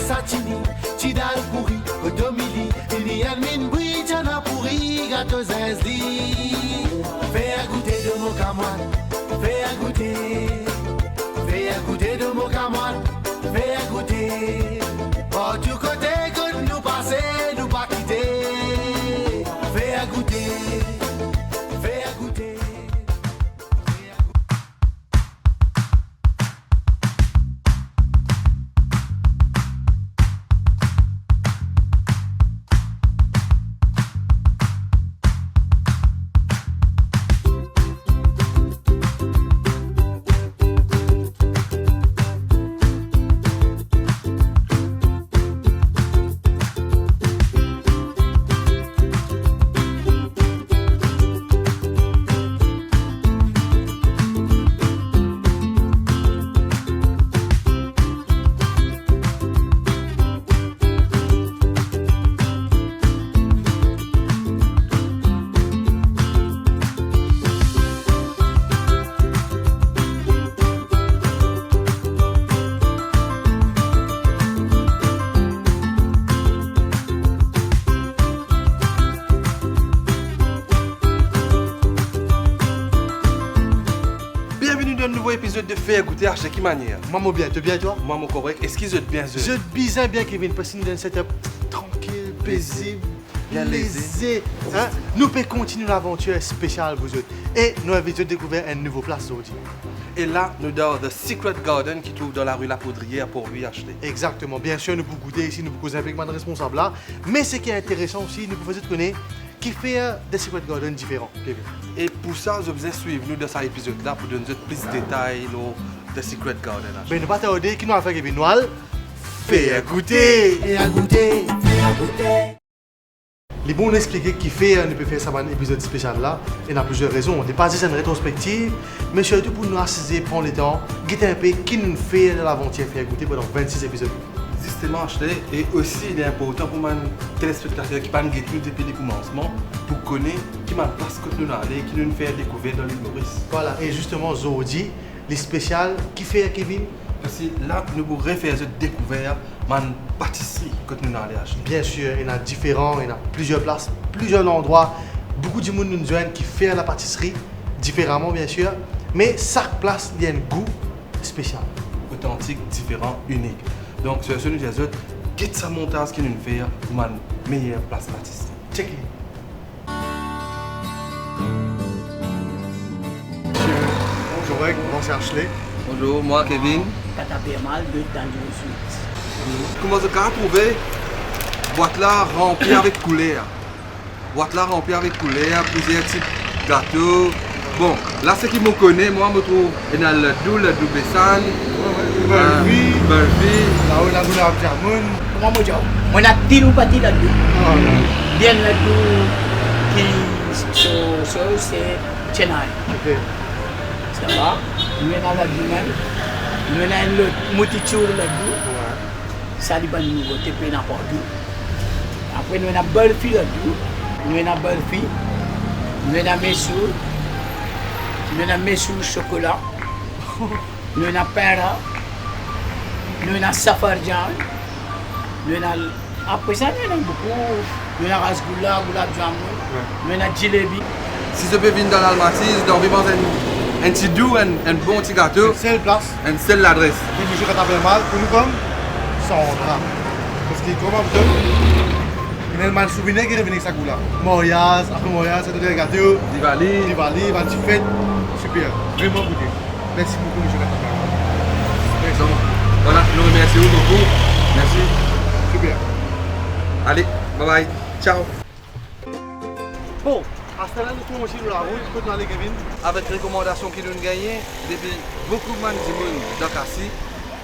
Satini, Tidal pourri, Kodomili, Lilian Minbri, Jana pourri, gâteau Zazli. Fais à goûter de mon camoine, fais à goûter de mon camoine, fais à goûter. Oh, du côté que nous passer, nous pas quitter. Fais à goûter, fais à goûter. Épisode de faire goûter à chaque manière. Maman bien, tu bien toi? Maman correct, est-ce qu'ils êtes bien? Je bien bien Kevin, parce qu'il nous donne un setup tranquille, paisible, bien lésé. Hein? Nous pouvons continuer l'aventure spéciale vous autres. Et nous avons découvert une nouvelle place aujourd'hui. Et là, nous dans The Secret Garden qui trouve dans la rue La Poudrière pour lui acheter. Exactement, bien sûr, nous pouvons goûter ici, nous pouvons causer avec de responsable là. Mais ce qui est intéressant aussi, nous pouvons connaître qui fait des Secret Garden différents, Kevin. Et pour ça, je vous ai suivi nous dans cet épisode-là pour donner plus de détails de Secret Garden. Ben, nous pas tarder, qui nous a fait Kevin Noël? Fait goûter! Fais à goûter, fais à goûter. Les bons expliquer qui fait, nous peut faire ça dans un épisode spécial là. Il y a plusieurs raisons. On n'est pas juste une rétrospective, mais surtout pour nous assiser, prendre le temps, guetter un peu qui nous fait de l'aventure faire goûter pendant 26 épisodes. Justement acheté et aussi il est important pour les téléspectateurs qui parlent depuis le commencement pour connaître qui m'a place que nous allons qui nous fait découvrir dans l'île Maurice. Voilà, et justement aujourd'hui, les spéciales qui fait Kevin. Parce que là nous pourrons faire cette découverte de pâtisserie que nous allons acheter. Bien sûr, il y en a différents, il y en a plusieurs places, plusieurs endroits. Beaucoup de monde nous joignent qui fait la pâtisserie différemment bien sûr, mais chaque place il y a un goût spécial. Authentique, différent, unique. Donc, sur ce, nous disons, quitte sa montage qui nous fait pour une meilleure place pâtisserie. Check it. Bonjour, moi c'est Ashley. Bonjour, moi Kevin. Mal de Dungeon Suite. Comment vous avez trouvé boîte là remplie avec couleur. Boîte là remplie avec couleur, plusieurs types de gâteaux. Bon, là, ce qui me connaît, moi, je trouve, il y a le doux bessan, burfi, là-haut, la gulab jamun. Moi, je suis tirupati là-dedans. Bien là-dedans, qui c'est Chennai. Ok. Ça va? Nous avons là-dedans même. Nous avons le motichur là-dedans. Ça dépend de nous, tu peux n'importe où. Après, nous avons burfi là-dedans. Nous avons burfi. Nous avons messour. Nous avons messour chocolat. Nous avons pera. Nous avons safarjan. Nous avons... Après ça, nous avons beaucoup. Nous avons rasgoula, gulab jamun. Nous avons jalebi. Si je peux venir dans l'Almaty, donc vivons un petit doux, un bon petit gâteau, C'est la place. une seule adresse. Et je suis mal pour nous comme Sandra. Parce que comment vous il y a un souvenir qui est venu avec sa goula. Moriaz, après Moriaz, c'est tout le gâteau. Diwali. Diwali, 28 fêtes. Super. Vraiment goûté. Merci beaucoup, monsieur Katabel. Donc, voilà, nous remercions beaucoup. Merci. Super. Allez, bye bye. Ciao. Bon, à ce là nous sommes aussi sur la route. Côte aller Kevin. Avec recommandation qui nous gagnent depuis beaucoup de monde dans Cassis.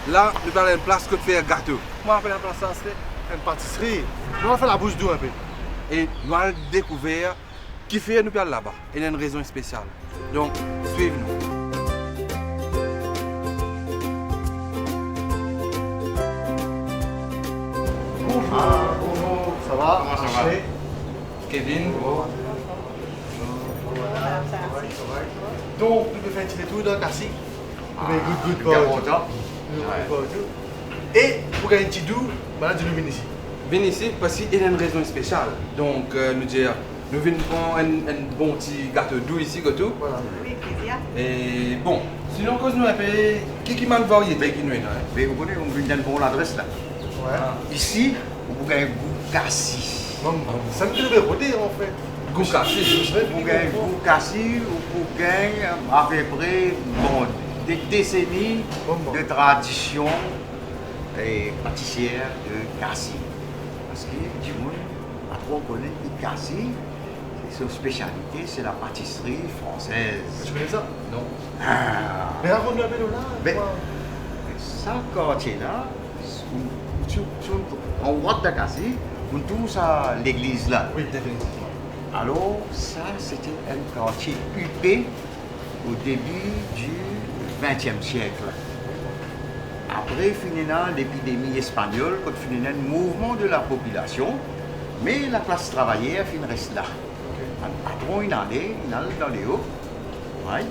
Là, nous parlons d'une place que faire gâteau. Moi, je fais la place ça, c'est Une pâtisserie. Nous on fait la bouche d'eau un peu. et nous allons découvrir qui fait nous parler là-bas. Il y a une raison spéciale. Donc, suivez-nous. Bonjour. Ça va? Comment ça va? Ashley? Kevin. Donc, nous pouvons faire un petit tour dans Cassis. Good, good, bien good. content. Et pour gagner un petit doux, maintenant nous venons ici. Venez ici parce qu'il y a une raison spéciale. Donc, nous dire, nous venons prendre un bon petit gâteau doux ici, gâteau. Voilà. Oui, plaisir. Et bon, sinon, cause nous appelle, qui m'a variété qui nous est là. Mais vous connaissez, on vient de bon l'adresse là. Ouais. Ici, vous avez un goût cassis. Maman, ça me fait rôder en fait. Goût cassé. Vous avez un goût cassis, vous gagnez à peu près bon, des décennies de tradition et pâtissière de cassis. Parce que du monde, pas trop connaît le cassis. Son spécialité, c'est la pâtisserie française. Tu connais ça? Non. Ah. Mais raconte-nous un peu là. Mais ça, quartier-là, en droite de Cassis, on touche à l'église là. Oui, définitivement. Alors, ça, c'était un quartier huppé au début du XXe siècle. Après, finalement, l'épidémie espagnole, quand finalement, le mouvement de la population, mais la classe travaillère fin reste là. Le patron, il allait dans les hauts. Ouais,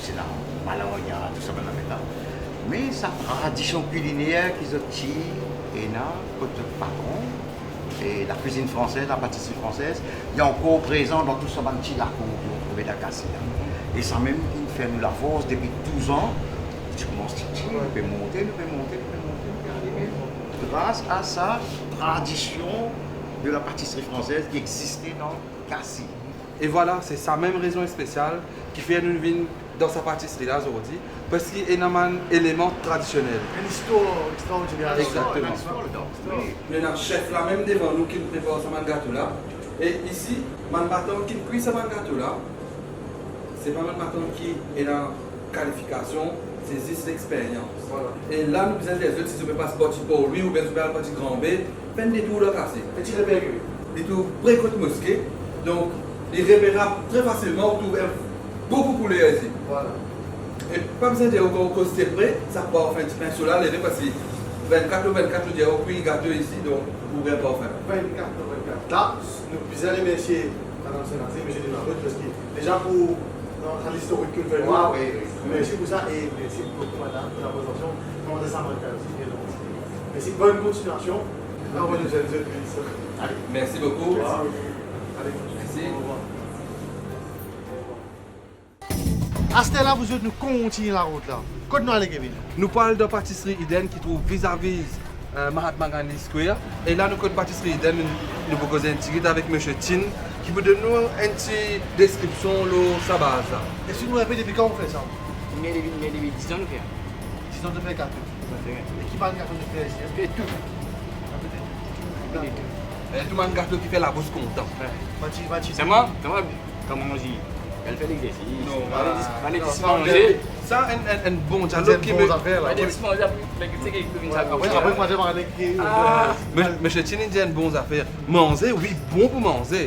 c'est là, Maloya, tout ça, là. Mais sa tradition culinaire qu'ils ont tirée, et là, côté patron, et la cuisine française, la pâtisserie française, il est encore présent dans tout ce petit lac où on trouvait la casse. Et ça même qui fait nous la force depuis 12 ans. Tu commences à dire, nous pouvons monter, grâce à sa tradition de la pâtisserie française qui existait dans Cassis. Et voilà, c'est sa même raison spéciale qui fait nous venir dans sa pâtisserie là aujourd'hui, parce qu'il y a un élément traditionnel. Une histoire extraordinaire. Exactement. Il y a un chef là même devant nous qui nous prépare ce gâteau là. Et ici, man bâton qui cuit ce gâteau là, c'est pas man bâton qui est la qualification, c'est juste l'expérience. Voilà. Et là, nous besoin des autres, si tu ne peux pas se battre pour lui ou bien tu peux pas se grand B, fais des tours de casser. Petit repère. Des tours précoce mosquée. Donc, il repérera très facilement, on trouve beaucoup de poulet ici. Voilà. Et pas besoin de encore côté près, ça part faire un petit pain sur là, lever parce que 24 ou 24, je dis, oh, oui, gâteau ici, donc vous ne pouvez pas faire. 24. Là, nous pouvons remercier Madame Sénaté, M. Desmaroutes, parce que déjà pour l'historique que nous faisons, merci pour ça et merci beaucoup, Madame, pour la présentation. On descend dans le cas aussi, bien entendu. Merci, bonne continuation. Là, on va nous aider. Allez. Merci beaucoup. Merci. Allez, Merci. au revoir. À ce là vous nous continuez la route là. Quand nous allons, Kevin? Nous parlons de pâtisserie Eden qui trouve vis-à-vis Mahatma Gandhi Square. Et là, nous connaissons pâtisserie Eden, nous pouvons causer un petit guide avec M. Tin qui peut donner une petite description de sa base. Et si nous rappelez depuis quand on fait ça? Mais les 10 ans, nous faisons. 10 ans de faire 4. Et qui parle de 4 ans de faire ici? Et tout. Et tout le monde gâteau qui fait la bosse content. C'est moi, comme on dit, elle fait l'exercice. Non, elle est dispensée. Ça, un bon dialogue qui me... Elle est dispensée, mais c'est qui est Après, moi, j'ai parlé avec Monsieur Tin dit une bonne affaire. Manger, oui, bon pour manger.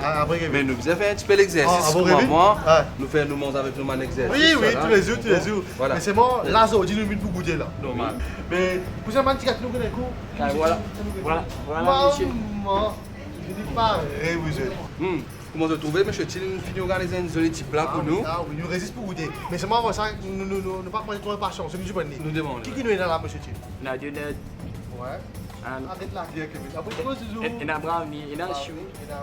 Mais nous faisons faire un petit peu l'exercice. Moi, nous faisons nous manger avec nous un exercice. Oui, tous les jours. Voilà. Mais c'est moi, là, aujourd'hui, nous venons pour goûter là. Normal. Mais vous savez, un petit gâteau, nous connaissons. Voilà, monsieur. Maman, je dis pas, vous êtes. Comment vous trouvez, monsieur Tin, finit organiser un joli petit plat pour nous? Ah oui, nous résiste pour goûter. Mais c'est moi, ça, nous ne pas manger trop de passion, c'est nous du bon nez. Nous demandons. Qui nous est là, monsieur Tin? La Dieu net. Ouais. Arrête là, Kevin. Après, tu vois, c'est Il y a brownie, il y a chou.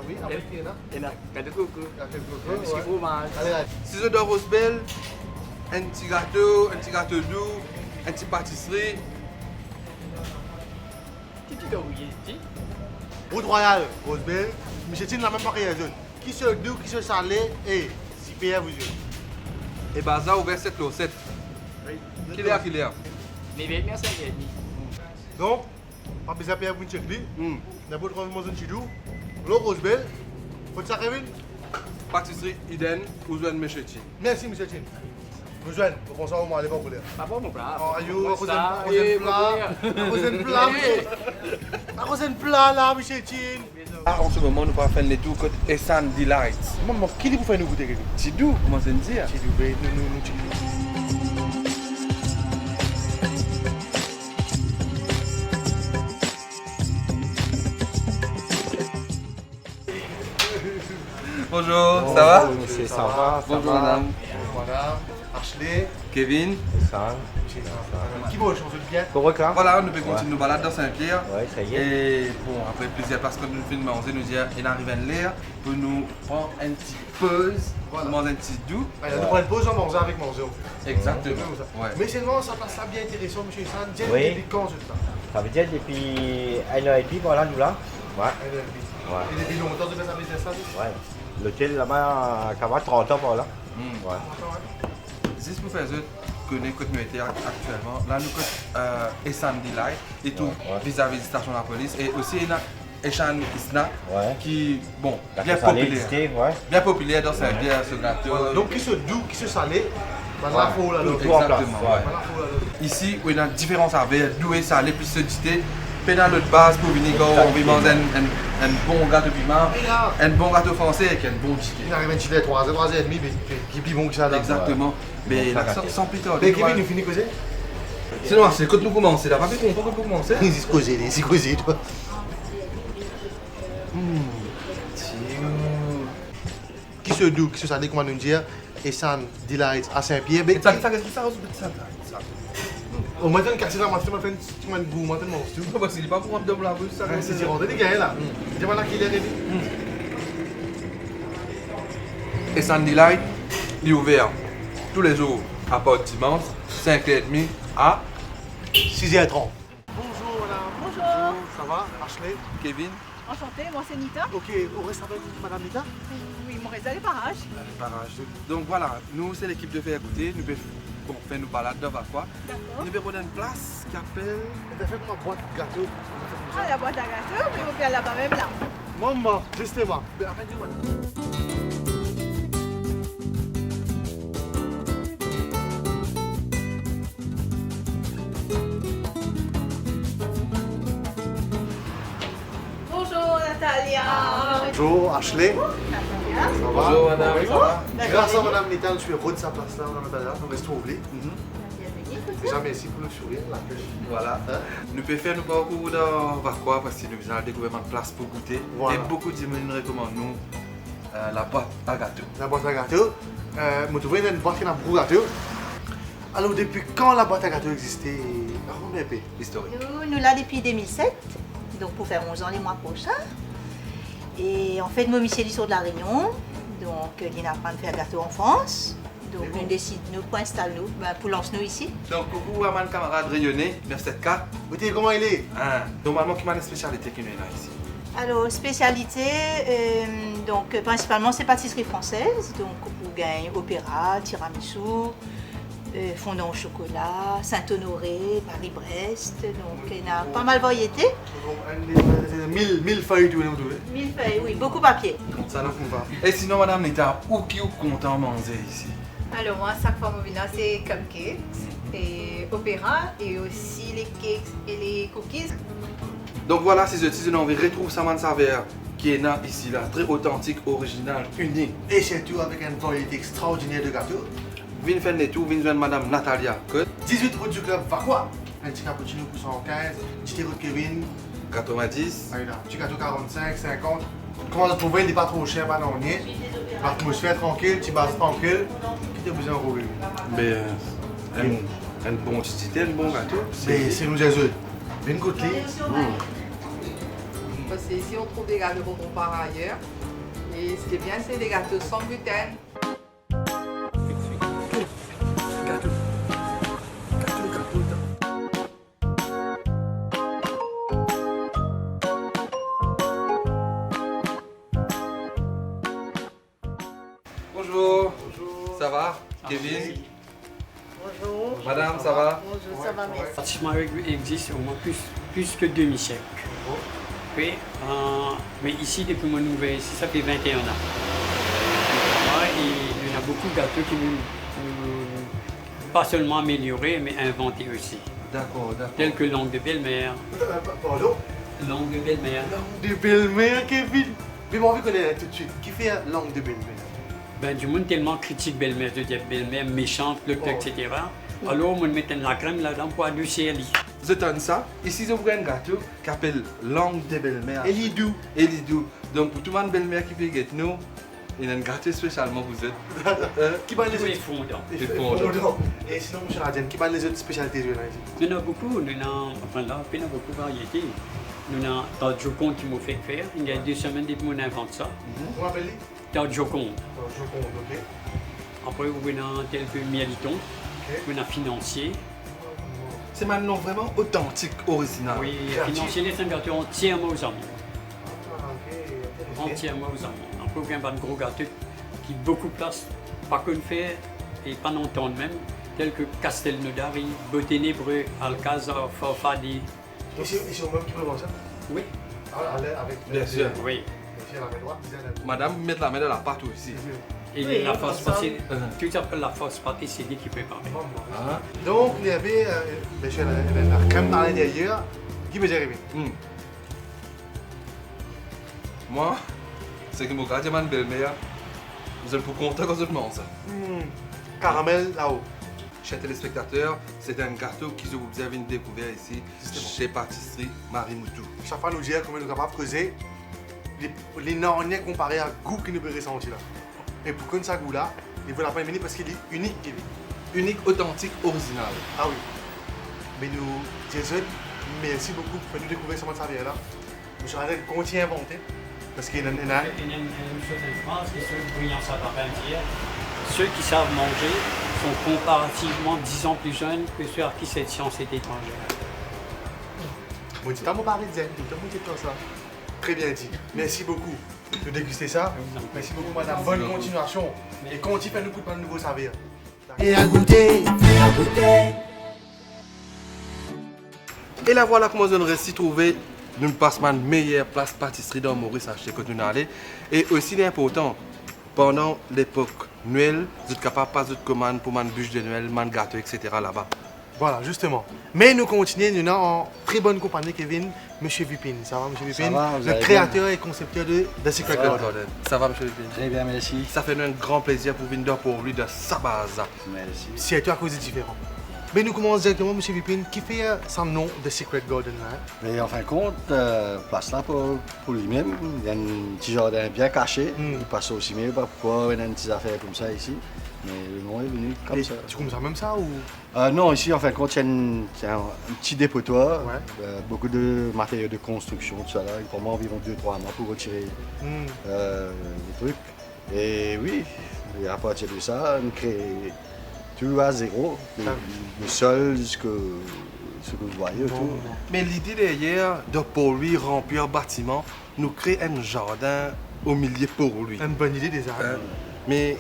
Oui, après, il y en a. Il y a gâteau coco. Quelques Biscuit fromage. Allez, Si je dois rose belle, un petit gâteau doux, un petit pâtisserie. Qui tu dois oublier, tu? Route Royale, Rosebel, monsieur Tin n'a même pas rien d'autre. Qui se doux, qui se salé, et si payé vous yeux. Et Baza ouvert 7 lots, 7. Qui est? Mais bien, merci. Donc, pas besoin de payer pour une check-li. N'importe quoi, manger un chidou. L'eau Rosebel, faut que ça revienne. Pâtisserie Eden, vous jouez monsieur Tin. Merci, monsieur Tin. Nous joignons, pour qu'on soit au moins les bons couleurs. Pas pour mon plat. Oh, aïe, à cause d'un plat là, monsieur Tin. Ah, en ce moment, nous pas faire les tours côté Essan Delight. Maman, qui dit pour faire nous goûter quelque chose? Tidou, comment c'est dire? Chidou, nous check. Bonjour, ça va? Monsieur, ça va? Bonjour madame. Voilà, Ashley. Kevin. Sand. Qui va changer de pied? Pour quand? Voilà, nous pouvons continuer nos balades dans Saint-Pierre. Ouais, ça y est. Et bon, après plusieurs places que nous filmons, on nous dit il arrive à l'air pour nous prendre une petite pause, Voilà. manger un petit doux. On prend une pause en mangeant avec manger. Exactement. Ouais. Mais sinon, ça passe ça bien intéressant, monsieur Sand. Dieu, Oui. depuis quand je temps? Ça veut dire depuis 1 an et demi, voilà, nous là. Ouais. Ouais. Et depuis longtemps, tu fais ça business ça? Ouais. L'hôtel là-bas, ça va 30 ans par là. Ouais. Juste pour faire autres, connaître que nous étions actuellement, là nous sommes et Sandy Light et tout Ouais. vis-à-vis de la station de la police. Et aussi il y a Echan Isna Ouais. qui, bon, La bien salée, populaire. c'était, ouais. Bien populaire dans Saint-Pierre, ce gâteau. Voilà. Donc, qui se doux, qui se salé, voilà, faut là, Tout là. en place. Exactement, Ouais. Voilà, faut là, là. Ici, il y a différents saveurs, doué, salé, plus solidité. Puis dans l'autre base pour venir quand on veut manger un bon gâteau piment, un bon gâteau français avec un bon ticket. Il arrive à tirer 3 h et demi, mais qui est plus bon que ça là. Exactement. Mais Bon, là, ça sans plus tarder. Mais Kevin, nous finit causer? Sinon, c'est quand nous commençons, là, pas fait qu'on peut commencer. Il dit causer, il dit causer, toi. Qui se doux, qui se salé, comment nous dire, et San Delight à Saint-Pierre. Et ça, qu'est-ce que ça ça Au matin, quand c'est là, moi, je fais un goût, moi, tellement c'est tout. Parce qu'il n'est pas pour abdomen la bouche, ça. C'est rentré, les gars, là. C'est maintenant qu'il est arrivé. Et Sandy Light, il est ouvert tous les jours, à part dimanche, 5h30 à 6h30. Bonjour, madame. Bonjour. Ça va, Ashley? Kevin. Enchantée, moi c'est Nita. Ok, on reste avec madame Nita? Oui, mon réseau les parages. Barrage. Donc voilà, nous c'est l'équipe de Faire Goûter, nous pouvons faire nos balades dans quoi. D'accord. Nous pouvons prendre une place qui appelle. Elle a fait ma boîte gâteau. Ah, la boîte à gâteau, mais on vient là-bas même là. Maman, justement. Mais arrête-moi. Bonjour Natalia. Bonjour, Ashley. Natalia. Ça va? Bonjour madame, ça va? Grâce à madame Nita, je suis heureux de sa place là, madame Natalia. On reste trouvé. Bienvenue. Déjà, merci pour le sourire, l'accueil. Voilà. Hein? Nous pouvons faire nos parcours dans quoi parce que nous allons découvrir une place pour goûter. Voilà. Et beaucoup de gens nous recommandent nous la boîte à gâteau. La boîte à gâteau. Je trouve une boîte qui a un gros gâteau. Alors, depuis quand la boîte à gâteau existait? Raconte-moi un peu. Historique. Nous là depuis 2007, donc pour faire 11 ans les mois prochains. Et en fait, moi, Michel sur de la Réunion, donc il apprend à faire gâteau en France. Donc nous décidons nous pour installer nous, pour lancer nous ici. Donc coucou à mon camarade rayonné, merci 4. Vous savez comment il est? Normalement, qui m'a une spécialité qui est là ici. Alors, spécialité, donc principalement c'est pâtisserie française, donc vous gagnez opéra, tiramisu, fondant au chocolat, Saint-Honoré, Paris-Brest, donc il y a pas mal de variétés. 1000 feuilles, tout le monde. 1000 feuilles, oui, beaucoup de papier. Ça là qu'on va. Et sinon, madame Nita, où qui est content de manger ici? Alors moi, chaque fois que je viens, c'est cupcakes et opéra et aussi les cakes et les cookies. Donc voilà, si je dis, on retrouve Saman Saver qui est là, ici, là, très authentique, original, unique. Et surtout avec une variété extraordinaire de gâteaux. Viens faire des tours, viens joindre madame Natalia Cotte, 18 routes du club Vakwa. Un petit cappuccino pour 115, petit route Kevin. 90. Ah, là, petit gâteau 45, 50. Comment le trouver, il n'est pas trop cher, pas non rien. L'atmosphère tranquille, petit base tranquille. Qui t'a besoin de rouler? Mais un bon petit thé, un bon gâteau. Mais c'est nous Jésus. Une côtelée. Parce que ici on trouve des gâteaux qu'on compare ailleurs. Et ce qui est bien, c'est des gâteaux sans gluten. Bonjour. Ça va? Kevin? Bonjour. Madame, ça va? Bonjour, ça va, merci. Le bâtiment existe au moins plus que demi-siècle. Oui, mais ici, depuis mon nouvel ici, ça fait 21 ans. Et il y a beaucoup de gâteaux qui nous pas seulement améliorés, mais inventés aussi. D'accord, d'accord. Tels que langue de belle-mère. Pardon? Langue de belle-mère. Langue de belle-mère, Kevin. Mais moi, envie de connaître tout de suite. Qui fait langue de belle-mère? Ben, du monde tellement critique belle-mère, de dire belle-mère méchante, etc. Alors, on met la crème là-dedans pour adoucir lui. Je donne ça. Ici, je vous un gâteau qui s'appelle langue de belle-mère. Elidou. Elidou. Donc, pour tout le monde belle-mère qui peut guetter nous, Il y a un gâteau spécialement vous êtes. Qui bat les Tout est autres fondant. Et Et sinon, M. Radian, qui bat les autres spécialités de ici? Il y en a beaucoup, enfin là, il y a beaucoup de variétés. Nous avons dans Joconde qui m'a fait faire, il y a 2 semaines depuis qu'on invente ça. Comment appelle-t-il? Dans Joconde. Joconde, ok. Après, on a tel que Mieliton, on a Financier. C'est maintenant vraiment authentique, original. Oui, Financier, c'est un gâteau entièrement aux amandes. Ok. Entièrement aux amandes. Après, on a un gros gâteau qui a beaucoup de place, pas qu'on fait et pas longtemps même, tels que Castelnaudary, Boténébreux, Alcazar, Farfadi. Et c'est au même qui prépare ça? Oui. Avec Bien sûr. Oui. Madame, mettre la main dans la pâte aussi. Et Oui, la force ensemble. pâtée, tout après la force pâtée, c'est lui qui prépare. Ah. Donc, il y avait bien sûr la crème à l'intérieur qui peut arriver. Moi, c'est que mon gâteau, ma belle-mère, vous êtes pour content quand je mange ça. Caramel là-haut. Chers téléspectateurs, c'est un gâteau que vous avez découvert ici chez Pâtisserie Marie Moutou. Chaque fois, nous dire comment nous sommes capables de creuser les normes comparés à goût que nous pouvons ressentir là. Et pour qu'on ait ce goût-là, il vaut la peine de venir parce qu'il est unique. Unique, authentique, original. Ah oui. Mais nous, Jason, merci beaucoup pour nous découvrir ce monde là. Nous sommes en train de continuer à inventer. Parce qu'il y a une... Il y a une chose en France, et ceux qui brillent en savoir dire, ceux qui savent manger sont comparativement 10 ans plus jeunes que ceux à qui cette science est étrangère. Bon, tu t'as mon pari de zen, tu t'as mon petit ça. Très bien dit. Merci beaucoup de déguster ça. Merci beaucoup, madame. Bonne continuation. Et continue à nous goûter de nouveaux servir. Et à goûter, et à goûter. Et là voilà comment je nous réussi trouver une place la meilleure place pâtisserie dans Maurice à chez nous aller. Et aussi important, pendant l'époque Noël, vous êtes capable de passer de commandes pour man bûche de Noël, man gâteau, etc. là-bas. Voilà, justement. Mais nous continuons, nous sommes en très bonne compagnie, Kevin, M. Vipin. Ça va, M. Vipin? va, vous Le allez créateur et concepteur de The Secret Garden. Ça va, M. Vipin? Très bien, merci. Ça fait un grand plaisir pour venir pour lui de sa base. Merci. C'est toi à cause différent. Mais nous commençons directement, M. Vipin, qui fait son nom de Secret Garden là. Mais en fin de compte, place là pour lui-même. Il y a un petit jardin bien caché. Il passe aussi mieux, pas pourquoi il y a une petite affaire comme ça ici. Mais le nom est venu comme Et ça. tu commences même ça ou? Non, ici en fin de compte, il y a un petit dépotoir, Ouais. beaucoup de matériaux de construction, tout ça là. Pour moi, environ 2-3 mois pour retirer les trucs. Et oui, et à partir de ça, on crée tout à zéro, le sol jusqu'à ce que vous voyez autour. Mais l'idée derrière de pour lui remplir un bâtiment, nous créer un jardin au milieu pour lui. Une bonne idée déjà. Mais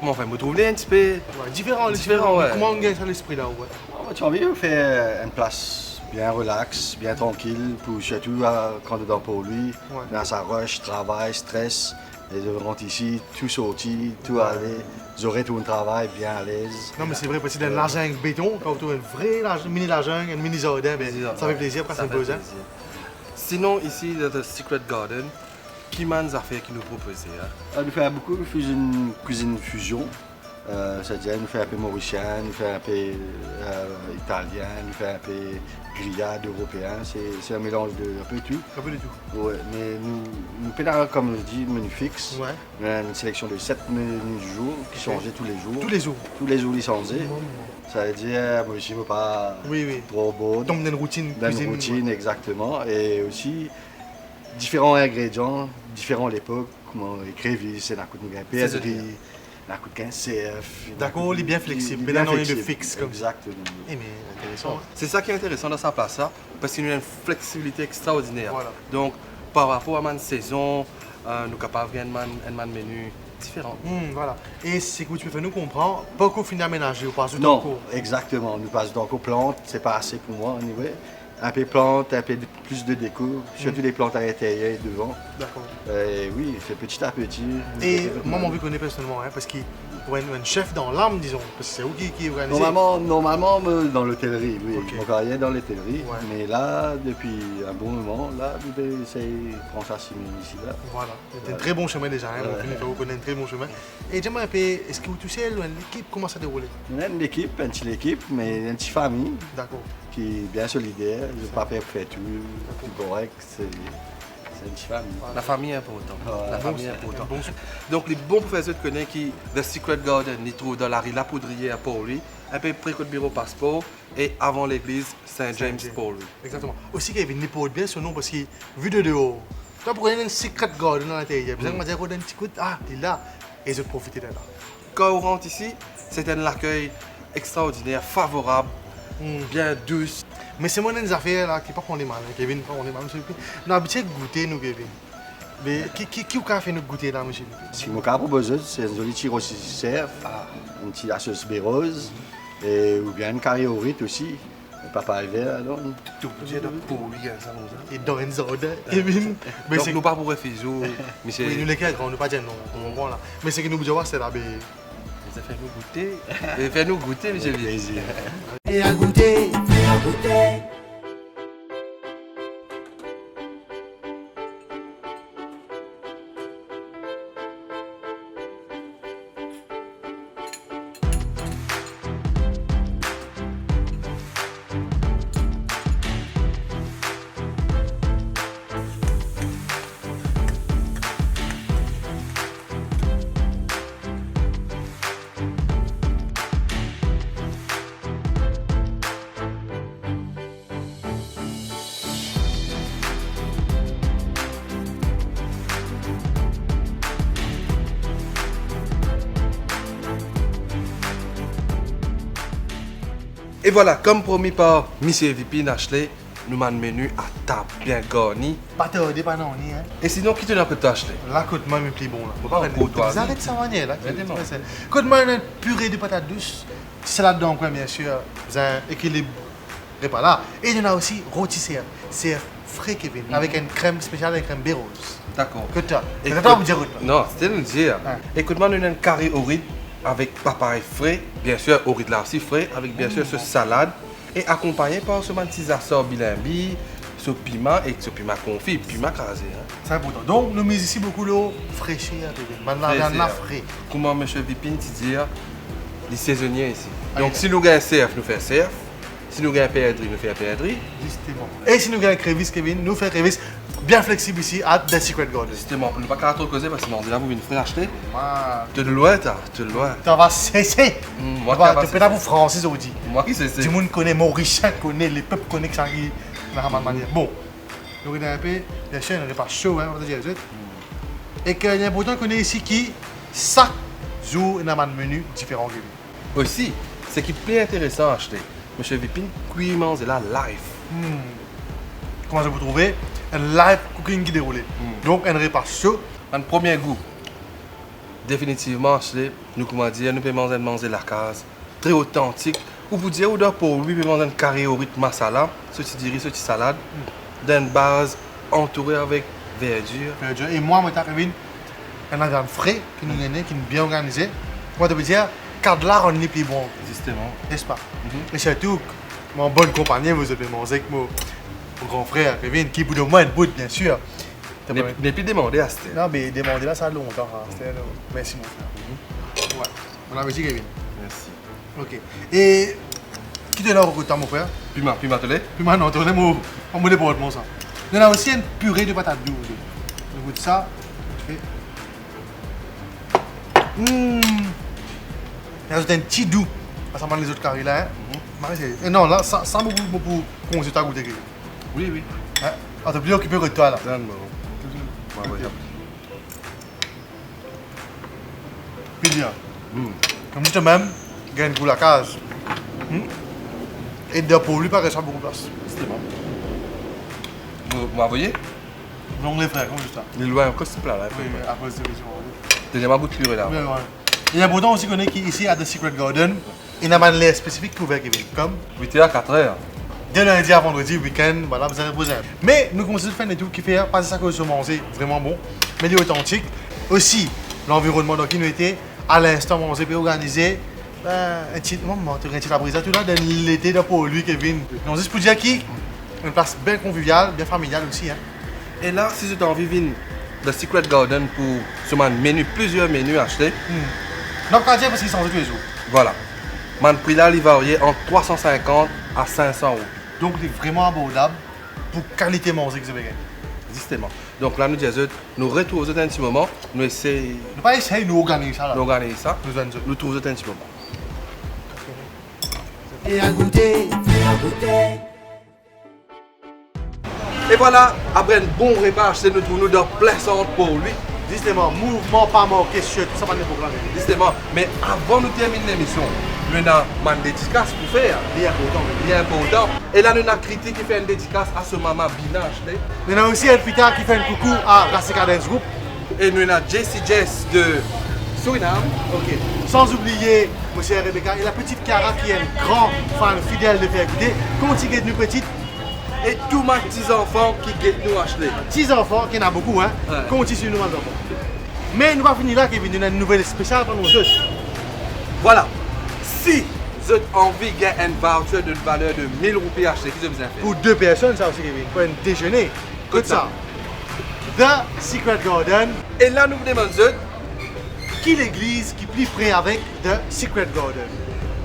enfin, vous trouvez un petit peu Ouais, différent, ouais. Comment on gagne ça l'esprit là, ouais. Tu as envie de faire une place bien relax, bien tranquille, pour surtout quand on est dans pour lui, dans sa rush, travail, stress. Et je rentre ici, tout sorti, tout aller, j'aurai tout un travail bien à l'aise. Non mais c'est vrai, parce que dans l'argent béton, quand tu as un vrai mini l'argent, un mini jardin, ben, ça fait plaisir quand c'est besoin. Sinon, ici, dans The Secret Garden, qui m'a des affaires qui nous proposent? Nous faisons beaucoup de cuisine fusion. C'est-à-dire, nous faisons un peu mauricien, nous faisons un peu italien, nous faisons un peu grillade européen. C'est un mélange de un peu tout. Un peu de tout. Ouais, mais nous faisons, comme je dis, menu fixe. Ouais. Nous avons une sélection de 7 menus du jour qui changent tous les jours. Tous les jours? Tous les jours, ils changent. Ça veut dire, moi aussi, je ne veux pas trop beau. Donc, dans une routine Dans une routine, exactement. Et aussi, différents ingrédients, différents à l'époque, comme les crévisses, la coûte de perdrix, la coûte de CF. D'accord, il est bien flexible, mais là, on est de fixe comme ça. Exactement. Eh mais intéressant. C'est ça qui est intéressant dans sa place là, parce qu'il y a une flexibilité extraordinaire. Voilà. Donc, par rapport à ma saison, nous sommes capables de faire un menu différent. Voilà. Et c'est que tu peux faire nous comprendre, pas qu'on finit d'aménager, on passe du Non, temps. exactement. Nous passons donc aux plantes, c'est pas assez pour moi, anyway. Un peu plantes, un peu plus de déco, surtout les plantes à l'intérieur et devant. D'accord. Et oui, c'est petit à petit. Et moi, mon vu connaît personnellement, parce qu'il pourrait être un chef dans l'âme, disons, parce que c'est vous qui organise. Normalement dans l'hôtellerie, oui. Ok. Mon carrière dans l'hôtellerie. Ouais. Mais là, depuis un bon moment, là, je vais essayer de prendre ça ici là. Voilà, c'est un très bon chemin déjà, hein. Vous connaissez un très bon chemin. Et dis-moi un peu, est-ce que vous touchez l'équipe, comment ça déroule? On a une équipe, une petite équipe, mais une petite famille. D'accord. Qui est bien solidaire, je ne pas faire tout correct. c'est une famille. La famille est importante. Ouais. La famille est importante. Donc, les bons professeurs te connaissent qui, The Secret Garden, ils trouvent dans la rue La Poudrière à Port-Louis, un peu près du bureau passeport et avant l'église Saint-James Port-Louis. Exactement. Aussi, Kevin, il porte bien ce nom parce que, vu de dehors, tu pour un Secret Garden dans l'intérieur, vous allez dire, un petit coup, il est là, et ils ont profité de là. Quand on rentre ici, c'est un accueil extraordinaire, favorable, bien douce. Mais c'est moi des affaires là qui pas prendre les mal, Kevin, pas prendre les mal, monsieur. Nous habitués de goûter, nous, Kevin. Mais qui a fait nous goûter là, monsieur? Ce que je propose, c'est un joli petit rôti cerf, un petit à sauce bérose, et ou bien une carré au riz aussi. Le papa est vert, alors. Tout j'ai de pour lui, ça nous a. Et dans une zone, Kevin. Mais donc, nous pas pour refuser, monsieur. Oui, nous les gars, on ne pas dire non, on comprend là. Mais c'est que nous voulons voir, c'est là, mais. Ça fait nous goûter. Fais-nous goûter, monsieur. Plaisir. Et à goûter, à goûter. Et voilà, comme promis par Monsieur Vipin Ashley, nous avons un menu à table bien garni. Pas tarder, pas non, hein. Et sinon, qui te l'a peut Ashley? Là, écoute-moi, mais plus bon là. Faut pas pour toi. Vous arrêtez ça manière là. Écoute-moi, une purée de patates douces. C'est là-dedans, quoi, bien sûr. Vous avez un équilibre repas là. Et il y en a aussi rôti cerf. Cerf frais, Kevin, avec une crème spéciale, une crème bérose. D'accord. Que tu as. Et C'est toi vous dire autre. non, c'était nous dire. Ah. Écoute-moi, nous avons un carré au riz avec papaye frais, bien sûr, au riz là aussi frais, avec bien sûr ce salade, et accompagné par ce petit assort bilimbi, ce piment et ce piment confit, piment crasé. Hein. C'est important. Donc, nous mettons ici beaucoup d'eau fraîchée, Kevin. Maintenant, il y en a frais. Comment M. Vipin te dire, les saisonniers ici. Donc, si nous avons cerf, nous faisons cerf. Si nous avons perdrix, nous faisons perdrix. Justement. Et si nous avons crévice, Kevin, nous faisons crévice bien flexible ici à The Secret Garden. Justement, on ne peut pas trop causer parce que on dit là, vous venez frère acheter. Ah. Tu es de loin, tu es de loin. Tu vas cesser. Moi, Tu peux pas pour Francis aujourd'hui. Moi qui sais. Tout le monde connaît, Maurice connaît, les peuples connaissent ça qui de la manière. Bon, nous avons un peu, bien sûr, un repas chaud, hein, on va dire. Et qu'il y a important qu'on ait ici qui, chaque jour, il y a un menu différent. Aussi, ce qui est plus intéressant à acheter, M. Vipin, cuit mange là live. Comment je vous trouver un live cooking qui déroule. Donc, un repas chaud. Un premier goût. Définitivement, acheter, nous comment dire, nous pouvons manger la case. Très authentique. Ou vous dire, ou d'un pour lui, nous pouvons manger un carré au rythme masala, ce petit riz, ce petit salade, d'une base entourée avec verdure. Et moi, je suis un viande frais qui nous est qui est bien organisé. Moi, je veux dire, cadre on est plus bon. Justement. N'est-ce pas? Et surtout, mon bonne compagnie, vous avez mangé avec mon grand frère Kevin, qui, pour de moi, une bout, bien sûr. Mais puis demander à Steph. Non, mais demander là, ça a longtemps. Merci, mon frère. Ouais. Bon appétit, Kevin. Merci. Ok. Et qui te l'a recoté, mon frère? Piment telé? Piment, non, tu as mon département, ça. Il y en a aussi une purée de patates douces. Je goûte ça. Il y a un petit doux. Ça prend les autres carrés là. Et non, là, ça beaucoup conseiller à goûter. Oui, oui. Ah, t'es plus occupé que toi là. Puis bien. Comme je te même, gagne pour la case. Et de pour lui, pas rester beaucoup de place. C'était bon. Vous m'envoyez? Non, les frères, comme ça. Il est loin, encore ce plat là. Oui, mais après c'est vision. T'as déjà ma bout de purée là. Oui, ouais. Il y a important aussi qu'on est ici à The Secret Garden. Il y a un lait spécifique pour ouvrir Kevin. Comme 8h à 4h. de lundi à vendredi, week-end, voilà, vous allez reposer. Mais nous commençons à faire des trucs qui fait passer ça que se manger vraiment bon, mais il est authentique. Aussi, l'environnement dans lequel nous étions, à l'instant, on s'est organisé. Un petit moment, tu as un petit abrisage tout là, dans l'été de pour lui, Kevin. Donc, juste pour dire qui, une place bien conviviale, bien familiale aussi. Hein. Et là, si tu as envie de venir The Secret Garden pour seulement menu, plusieurs menus achetés. Donc, quand parce qu'ils sont tous les jours. Voilà. Man prix là, il varie entre 350 à 500 euros. Donc, c'est vraiment abordable pour qualité manger que vous avez. Justement. Donc là, nous disons, nous retrouvons un petit moment, nous essayons. Nous pas essayer de nous organiser ça là. Nous organiser ça. Nous trouvons un petit moment. Et à goûter, Et voilà, après un bon repas, c'est nous trouvons dans plein centre pour lui. Justement, mouvement pas marqué sur tout ça, pas de programme. Justement, mais avant de terminer l'émission, nous avons une dédicace pour faire. Bien important. Et là, nous avons critique qui fait une dédicace à ce maman Binage. Nous avons aussi Elpita qui fait un coucou à Rassika Dance Group. Et nous avons JC Jess de Suriname. Ok. Sans oublier M. Rebecca et la petite Cara qui est un grand fan fidèle de Faire Goûter. Continue de nous petite. Et tous mes petits enfants qui guettent nous acheter. Petits enfants, qui en a beaucoup, hein. Ouais. Continue sur nous, mes enfants. Mais nous ne pas finir là, Kevin. Nous avons une nouvelle spéciale pour nous autres. Voilà. Si vous avez envie de gagner un voucher d'une valeur de 1000 roupies acheter, qu'est-ce que vous avez fait? Pour 2 personnes, ça aussi, Kevin. Pour un déjeuner. Écoute ça. The Secret Garden. Et là, nous vous demandons qui l'église qui plie près avec The Secret Garden?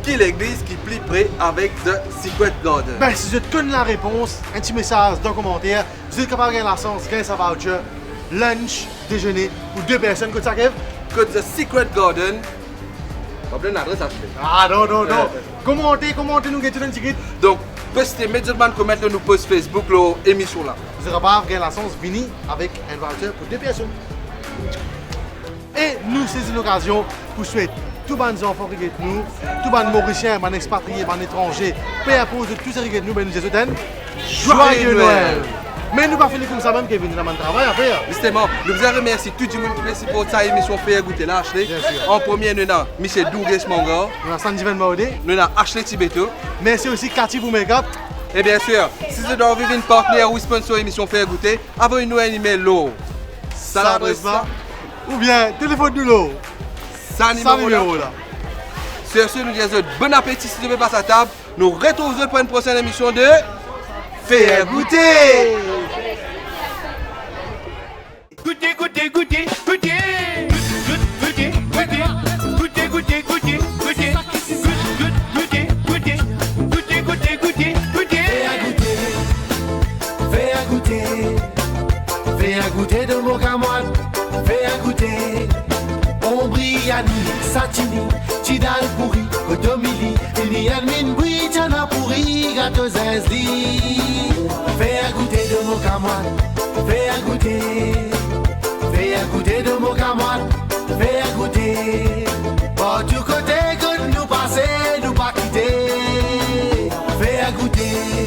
Qui l'église qui plie près avec The Secret Garden? Ben, si vous connaissez la réponse, un petit message dans le commentaire. Vous êtes capable de gagner la chance, gagner sa voucher. Lunch, déjeuner pour 2 personnes. Écoute ça, Kev. Que The Secret Garden. On va l'adresse à acheter. Ah non, non, non. Commentez, nous gagnez tout un ticket. Donc, postez immédiatement commettre nous post Facebook l'émission là. Vous êtes capable de gagner la chance, venir avec un voucher pour 2 personnes. Et nous saisissons l'occasion pour souhaiter tous les enfants qui sont nous, tous les Mauriciens, les expatriés, les étrangers, peu importe de tous ceux qui sont nous, nous disons joyeux Noël! Mais nous ne pas finir comme ça même, Kevin, nous avons un travail à faire. Justement, nous vous remercions tout le monde qui pour cette émission Faire Goûter là, Ashley. En premier, nous avons Michel Douglas Mongor. Nous avons Sandiven Maudé. Nous avons Ashley Tibeto. Merci aussi Cathy pour Make-up. Et bien sûr, si vous avez envie d'une partenaire ou sponsor l'émission Faire Goûter, envoyez-nous un email là. Ça l'adresse là. Ou bien téléphone de l'eau. Ça numéro là. Sur ce, nous disons bon appétit si vous ne passer à table. Nous retrouvons pour une prochaine émission de Faire Goûter. Goûter, goûter, goûter, goûter. Goûter, goûter, goûter, goûter, goûter, goûter. Goûter, goûter, goûter, goûter, goûter, goûter. Fais goûter. Fais goûter de mon camoine. Fais goûter. Ombriani, Satini, Tidal pourri, Otomili, Ilian Minbri, Tchana pourri, gâteau Zazli. Fais goûter de mon camoine. Fais goûter. Fais goûter de mon camoine. Fais goûter. Bon, du côté que nous passer, nous pas quitter. Fais goûter.